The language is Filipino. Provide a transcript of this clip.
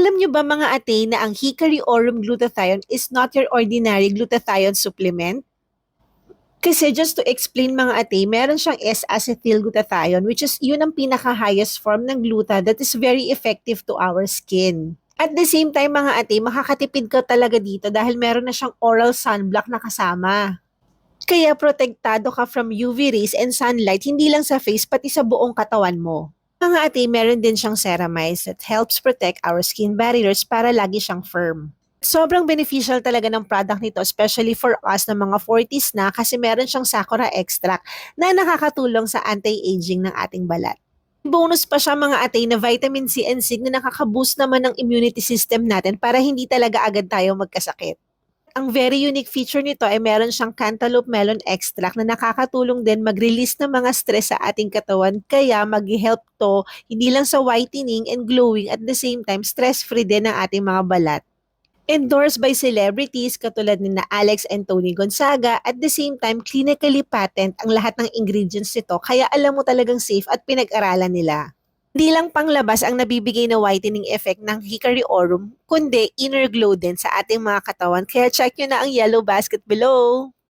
Alam nyo ba mga ate na ang Hickory Aurum Glutathione is not your ordinary glutathione supplement? Kasi just to explain mga ate, meron siyang S-acetylglutathione which is yun ang pinaka-highest form ng gluta that is very effective to our skin. At the same time mga ate, makakatipid ka talaga dito dahil meron na siyang oral sunblock na kasama. Kaya protektado ka from UV rays and sunlight hindi lang sa face pati sa buong katawan mo. Mga ate, meron din siyang ceramides that helps protect our skin barriers para lagi siyang firm. Sobrang beneficial talaga ng product nito especially for us na mga 40s na kasi meron siyang sakura extract na nakakatulong sa anti-aging ng ating balat. Bonus pa siya mga ate na vitamin C and zinc na nakaka-boost naman ng immunity system natin para hindi talaga agad tayo magkasakit. Ang very unique feature nito ay meron siyang cantaloupe melon extract na nakakatulong din mag-release ng mga stress sa ating katawan kaya mag-help to hindi lang sa whitening and glowing at the same time stress-free din ang ating mga balat. Endorsed by celebrities katulad ni na Alex and Tony Gonzaga at the same time clinically patent ang lahat ng ingredients nito kaya alam mo talagang safe at pinag-aralan nila. Hindi lang panglabas ang nabibigay na whitening effect ng Hickory Aurum, kundi inner glow din sa ating mga katawan. Kaya check nyo na ang yellow basket below.